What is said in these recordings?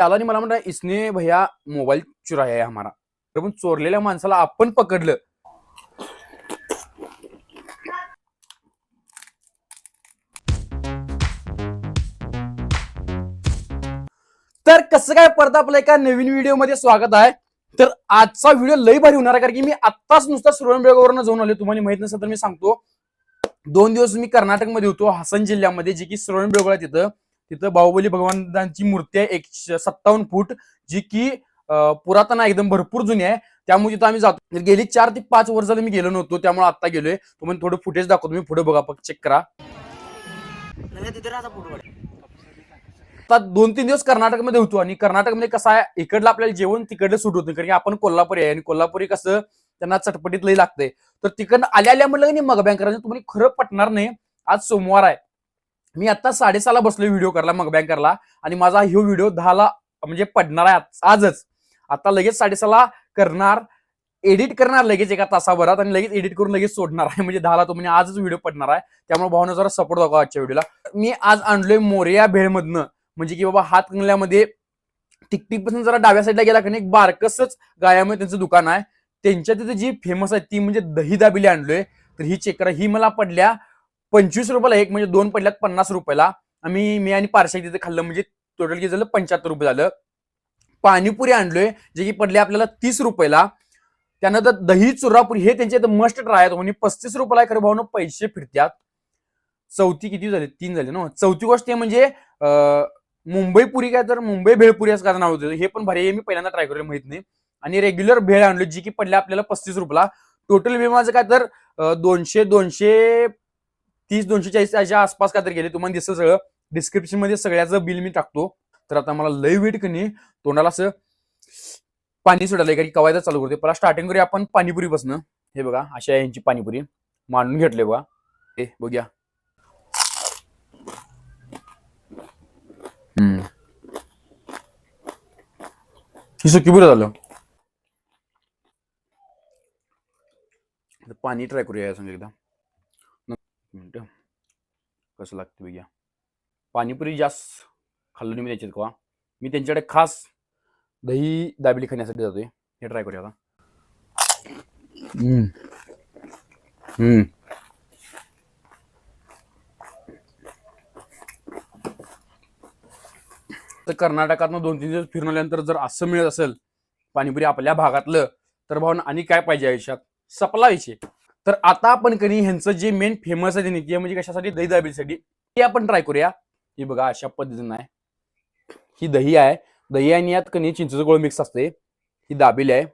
त्याला मला म्हणता इसने भैया मोबाईल चुराया है हमारा. तर पण चोरलेल्या माणसाला आपण पकडलं. तर कसं काय परत आपलं एका नवीन व्हिडिओ मध्ये स्वागत आहे. तर आजचा व्हिडिओ लई भारी होणार आहे कारण की मी आत्ताच नुसता सुरवणबेळगाववरून जाऊन आलो. तुम्हाला माहित नसेल तर मी सांगतो. 2 दिवस मी कर्नाटकमध्ये होतो, हासन जिल्ह्यामध्ये, जे की सुरवणबेळगाव आहे. तिथं बाहुबली भगवानांची मूर्ती आहे 157 फूट, जी की पुरातन आहे, एकदम भरपूर जुनी आहे. त्यामुळे तिथं आम्ही जातो. गेली 4 ते 5 वर्ष झाली मी गेलो नव्हतो, त्यामुळे आता गेलोय. तुम्हाला थोडं फुटेज दाखवतो मी, पुढे बघा, चेक करा. आता 2-3 दिवस कर्नाटकमध्ये होतो आणि कर्नाटकमध्ये कसं आहे, इकडलं आपल्याला जेवण तिकडलं सूट होतं कारण की आपण कोल्हापुरी आहे आणि कोल्हापुरी कसं त्यांना चटपटीत लई लागतंय. तर तिकडनं आल्या म्हणलं की मगबॅंग करायचं. तुम्हाला खरं पटणार नाही, आज सोमवार आहे. मी आता 6:30ला बसलोय व्हिडिओ करायला, मगबॅंग करायला, आणि माझा हा व्हिडिओ 10ला म्हणजे पडणार आहे आजच. आता लगेच 6:30ला करणार, एडिट करणार लगेच एका तासाभरात आणि लगेच एडिट करून लगेच सोडणार आहे. म्हणजे 10ला तो म्हणजे आजच व्हिडिओ पडणार आहे. त्यामुळे भावना जरा सपोर्ट दाखवा आजच्या व्हिडिओला. मी आज आणलोय मोरया भेळमधनं, म्हणजे की बाबा हातकणंगल्यामध्ये टिकटिकपासून जरा डाव्या साईडला गेला की एक बारकसच गायामध्ये त्यांचं दुकान आहे. त्यांच्या तिथे जी फेमस आहे ती म्हणजे दही दाबेली आणलोय. तर ही चेक करा, ही मला पडल्या 25 रुपयाला एक, म्हणजे 2 पडल्यात 50 रुपयाला. मी आणि पार्शा तिथे खाल्लं, म्हणजे टोटल किती झालं, 75 रुपये झालं. पाणीपुरी आणलोय, जे की पडले आपल्याला 30 रुपयाला. त्यानंतर दही चुरापुरी, हे त्यांचे मस्ट ट्राय आहे, म्हणजे 35 रुपयाला. खरं भावना पैसे फिरत्यात. चौथी किती झाले, 3 झाले ना. चौथी गोष्ट हे म्हणजे मुंबई पुरी, काय तर मुंबई भेळपुरी असं काय नाव होतं, हे पण भारी आहे. मी पहिल्यांदा ट्राय करूया, माहित नाही. आणि रेग्युलर भेळ आणलो, जी की पडल्या आपल्याला 35 रुपयाला. टोटल बिल माझं काय तर 230-240 याच्या आसपास काय तर गेले. तुम्हाला दिसतं सगळं, डिस्क्रिप्शन मध्ये सगळ्याचं बिल मी टाकतो. तर आता मला लय वेट कनी तोंडाला असं पाणी सुटायला, कारण कवायदा चालू करते. पहिला स्टार्टिंग करूया आपण पाणीपुरी पासून. हे बघा, अशा यांची पाणीपुरी मांडून घेतले बघा. हे बघूया. ही सुकी पुरी झालं. पाणी ट्राय करूया या संग एकदा. मिनिट कसं लागतं बघूया. पाणीपुरी जास्त खाल्लो नाही मी त्याच्यात कवा. मी त्यांच्याकडे खास दही दाबेली खाण्यासाठी जातोय. हे ट्राय करूया आता. तर कर्नाटकातनं 2-3 दिवस फिरून आल्यानंतर जर असं मिळत असेल पाणीपुरी आपल्या भागातलं, तर भावना आणि काय पाहिजे आयुष्यात, सपला विषय. तर आता आपण कधी ह्यांचं जे मेन फेमस आहे ते म्हणजे कशासाठी, दही दाबेलीसाठी, ते आपण ट्राय करूया. ही बघा, अशा पद्धतीनं आहे. ही दही आहे, दही आणि यात कणी चिंचेचं गोळ मिक्स असते. ही दाबेली आहे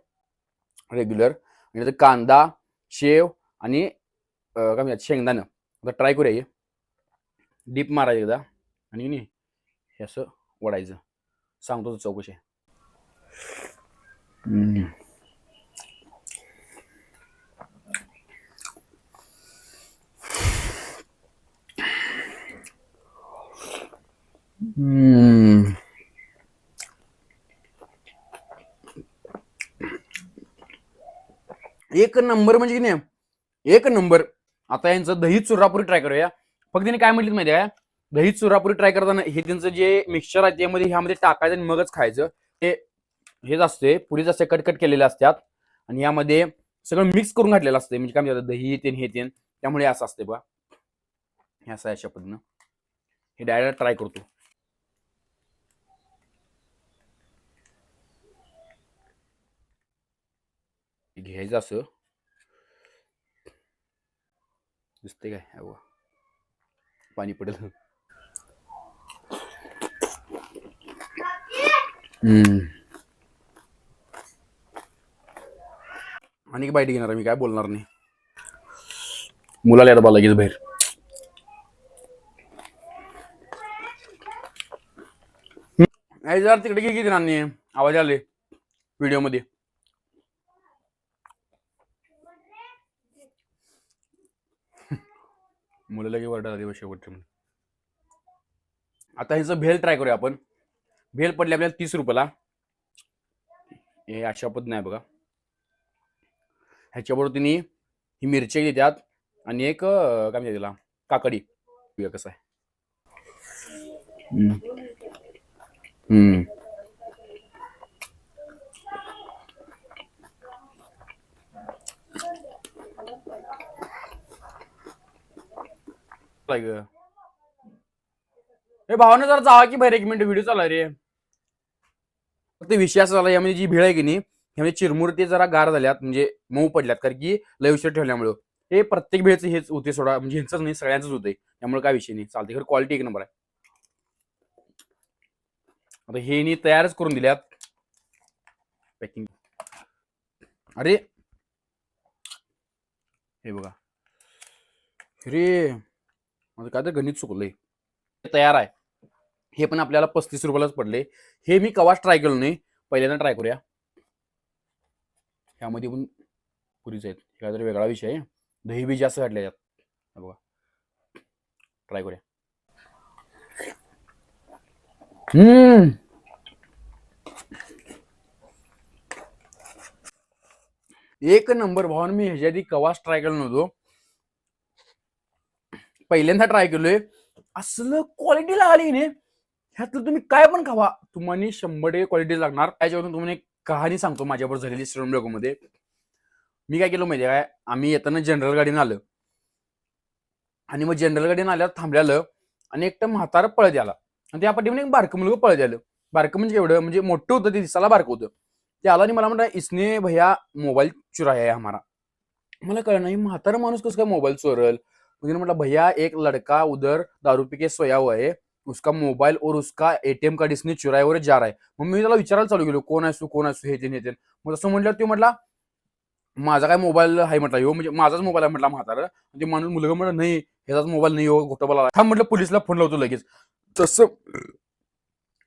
रेग्युलर, आणि कांदा, शेव आणि काय म्हणतात शेंगदाणं. आता ट्राय करूया. हे डीप मारायचं एकदा आणि हे असं वडायचं. सांगतो चौकशी. एक नंबर, म्हणजे की नाही, एक नंबर. आता यांचं दही चुरापुरी ट्राय करूया. फक्त त्यांनी काय म्हटलं माहिती आहे, दही चुरापुरी ट्राय करताना हे त्यांचं जे मिक्सचर आहे त्यामध्ये ह्यामध्ये टाकायचं आणि मगच खायचं. हेच असते, पुरीच असते, कट केलेले असतात आणि यामध्ये सगळं मिक्स करून घातलेलं असते. म्हणजे काय म्हणतात, दही हे तेन, त्यामुळे असं असते बघा. हे असं अशा पद्धतीनं हे डायरेक्ट ट्राय करतो. घ्यायचं असं दिसते काय, पाणी पडेल. आणि बाईट घेणार, मी काय बोलणार नाही. मुलाला येतं बा लगेच बाहेर. जर तिकडे किती नानी आवाज आले व्हिडिओ मध्ये. मुलाला की वरडा आधी शेवटच्या. आता ह्याचं भेल ट्राय करूया आपण. भेल पडले आपल्याला 30 रुपयाला. हे अशा पद्धतीने आहे बघा. ह्याच्याबरोबर तिने ही मिरची देतात आणि एक काय म्हणतात त्याला, काकडी. कसं आहे. भावानं जरा जावा की बाहेर 1 मिनिट व्हिडिओ चालू आहे रे. फक्त विषय असा झाला यामध्ये जी भेळ आहे की नाही ह्यामध्ये चिरमुरे जरा गार झाल्यात म्हणजे मऊ पडल्यात कारण की लय उशीर ठेवल्यामुळे हे प्रत्येक भेळचं हेच होते सोडा म्हणजे ह्यांचंच नाही सगळ्यांचंच होते त्यामुळे काय विषय नाही चालते खरं क्वालिटी 1 नंबर आहे. आता हे नी तयारच करून दिल्यात पॅकिंग. अरे हे बघा अरे माझं काय तर गणित चुकलंय. तयार आहे हे पण आपल्याला 35 रुपयालाच पडले. हे मी कवाच ट्राय केलं नाही पहिल्यांदा ट्राय करूया. ह्यामध्ये पण पुरीच आहेत काहीतरी वेगळा विषय आहे. दही बी जास्त घातले यात बघा ट्राय करूया. एक नंबर भावान मी ह्याच्या आधी कवाच ट्राय केलं नव्हतो पहिल्यांदा ट्राय केलोय. असलं क्वालिटी लागली नाही ह्यातलं तुम्ही काय पण खावा तुम्हाला 100% क्वालिटी लागणार. त्याच्यावरून तुम्हाला एक कहाणी सांगतो माझ्याबरोबर झालेली श्रीराम मध्ये. मी काय केलं माहिती काय आम्ही येताना जनरल गाडीनं आलं आणि मग जनरल गाडीनं आल्यावर थांबल्यालं आणि एकटं म्हातारं पळत आला आणि त्या पाठीमध्ये एक बारकं मुलगा पळत आलं. बारकं म्हणजे एवढं म्हणजे मोठं होतं ते दिसायला बारकं होतं. ते आला आणि मला म्हणता इसने भैया मोबाईल चुराया है हमारा. मला कळलं नाही म्हातारा माणूस कसं काय मोबाईल चोरल. मुझे म्हटलं भैया एक लड़का उधर दारू पी के सोया हुआ है उसका मोबाईल और उसका एटीएम कार्ड इसने चुराया और जा रहा है. मग मी त्याला विचारायला चालू केलो कोण आहेस तू हे ते मग तसं म्हटलं ते म्हटला माझा काय मोबाईल आहे म्हटला हो म्हणजे माझाच मोबाईल आहे म्हटला म्हातारा. ते माणूस मुलगा म्हटलं नाही ह्याचाच मोबाईल नाही हो खोटं बोला. हा म्हटलं पोलिसला फोन लावतो लगेच. तसं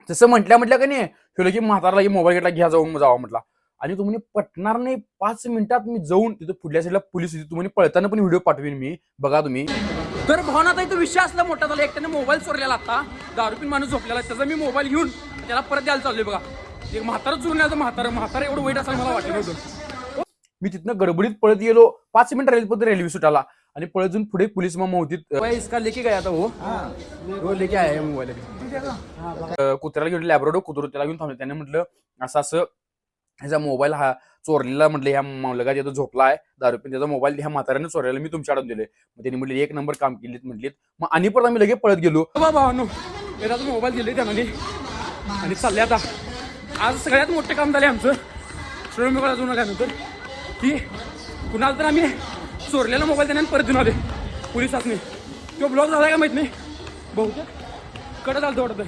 तसं म्हटल्या का नाही हे लगे म्हातारा लगे मोबाईल घेतला घ्या जाऊन जावा म्हटला. आणि तुम्ही पटणार नाही 5 मिनिटात मी जाऊन तिथं पुढल्या साईडला पोलीस होती तुम्ही पळताना पण व्हिडिओ पाठवीन मी बघा तुम्ही. तर भावना इथं विषय असला मोठा झाला एकट्याने मोबाईल चोरलेला आता दारू पिऊन माणूस झोपलेला त्याचा मी मोबाईल घेऊन त्याला परत द्यायला चाललोय बघा. एक म्हातारा चोरण्याचं म्हातारा एवढं वाईट असायला मला वाटलं नव्हतं. मी तिथनं गडबडीत पळत गेलो 5 मिनिट रेल्वे सुटाला आणि पळत जाऊन पुढे पोलीस मामा होती. इसका लेके गया आता हो लेके आहे मोबाईल कुत्र्याला घेऊन लॅब्राडोर कुत्र त्याला घेऊन थांबले. त्याने म्हटलं असं ह्याचा मोबाईल हा चोरलेला म्हटलं ह्या मुलगा तिथं झोपला आहे दारू पिऊन त्याचा मोबाईल ह्या म्हाताऱ्याने चोरलेला मी तुमच्याकडून दिले. मग त्यांनी म्हटले 1 नंबर काम केलीत म्हटलीत. मग आणि परत आम्ही लगेच पळत गेलो भावानो त्याचा मोबाईल दिले त्यामध्ये आणि चालले आता. आज सगळ्यात मोठे काम झाले आमचं श्रीराम जुनं त्यानंतर की कुणाला तर आम्ही चोरलेला मोबाईल त्याने परत देऊन आले पोलिसांनी. तो ब्लॉक झाला का माहित नाही बहुतेक कडं झालं वाटतं.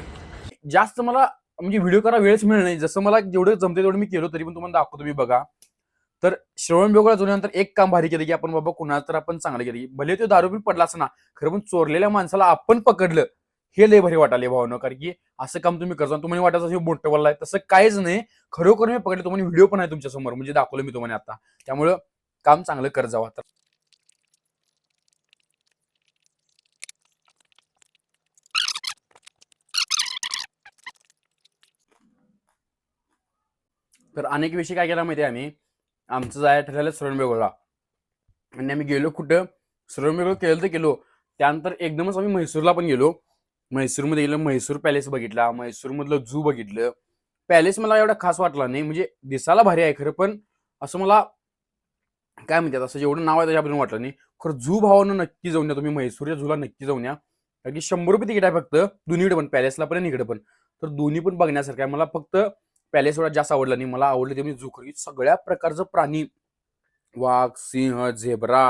जास्त मला म्हणजे व्हिडिओ करा वेळच मिळणार नाही जसं मला जेवढं जमते तेवढं मी केलो तरी पण तुम्हाला दाखवतो मी बघा. तर श्रवण बेगोळा जुन्यानंतर एक काम भारी केलं की आपण बाबा कुणाला तर आपण चांगलं केलं की भले तो दारू पण पडला असं ना खरं पण चोरलेल्या माणसाला आपण पकडलं हे लय भारी वाटाले भावनं. कारण की असं काम तुम्ही करता तुम्हाला वाटायचं मोठं बोलला आहे तसं काहीच नाही खरोखर मी पकडलं. तुम्हाला व्हिडिओ पण आहे तुमच्या समोर म्हणजे दाखवलं मी तुम्हाला आता. त्यामुळं काम चांगलं कर जावं. तर अनेक विषय काय केला माहिती आहे आम्ही आमचं जायला ठरलेलं श्रवण बेगोळा आणि आम्ही गेलो कुठं श्रवण बेगोळा केलं तर गेलो. त्यानंतर एकदमच आम्ही म्हैसूरला पण गेलो. म्हैसूरमध्ये गेलो म्हैसूर पॅलेस बघितला म्हैसूरमधलं झू बघितलं. पॅलेस मला एवढा खास वाटला नाही म्हणजे दिसायला भारी आहे खरं पण असं मला काय म्हणतात असं जेवढं नाव आहे त्याच्याबद्दल वाटलं नाही. खरं झू भावानं नक्की जाऊन या तुम्ही म्हैसूरच्या झूला नक्की जाऊन या. कारण की 100 रुपये तिकीट आहे फक्त दोन्हीकडे पण पॅलेसला पण इकडे पण. तर दोन्ही पण बघण्यासारखं आहे. मला फक्त पॅलेस एवढा जास्त आवडला नाही मला आवडलं ते म्हणजे झू सगळ्या प्रकारचं प्राणी वाघ सिंह झेब्रा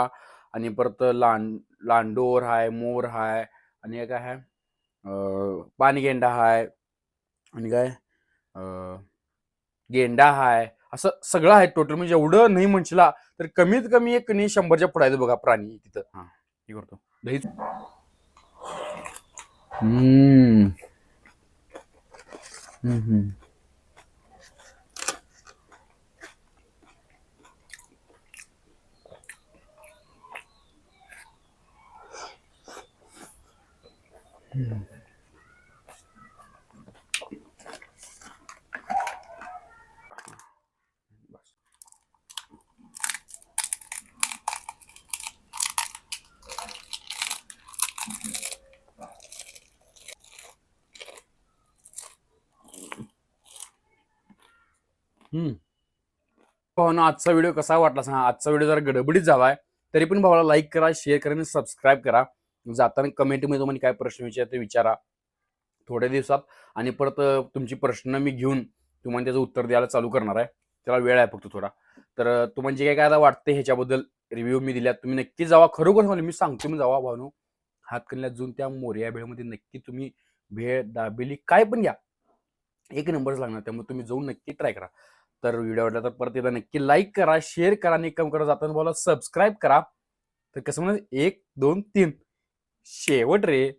आणि परत लांडोर हाय मोर हाय आणि काय आहे पानगेंडा हाय आणि काय गेंडा हाय असं सगळं आहे टोटल म्हणजे एवढं नाही म्हणशीला तर कमीत कमी एक नाही 100च्या पुढे आहे बघा प्राणी तिथं. हा हे करतो दहीच. भावांनो आजचा व्हिडिओ कसा वाटला सांगा. आजचा व्हिडिओ जरा गडबडीत झालाय तरी पण भावाला लाईक करा शेअर करा आणि सबस्क्राईब करा. जाताना कमेंटमध्ये तुम्हाला काय प्रश्न विचारते विचारा. थोड्या दिवसात, आणि परत तुमची प्रश्न मी घेऊन तुम्हाला त्याचं उत्तर द्यायला चालू करणार आहे. त्याला वेळ आहे फक्त थोडा. तर तुम्हाला जे काय वाटते ह्याच्याबद्दल रिव्ह्यू मी दिल्यात, तुम्ही नक्की जावा. खरोखर मी सांगतो, मी जावा भावनो, हातकणंगल्यात जाऊन त्या मोरया भेळमध्ये नक्की तुम्ही भेळ, दाबेली काय पण घ्या, एक नंबरच लागणार. त्यामुळे तुम्ही जाऊन नक्की ट्राय करा. तर व्हिडिओ आवडला तर परत एकदा नक्की लाईक करा, शेअर करा, आणि कम करा जाताना बोला सबस्क्राईब करा. तर कसं म्हणा, 1 2 3 शेवट रे.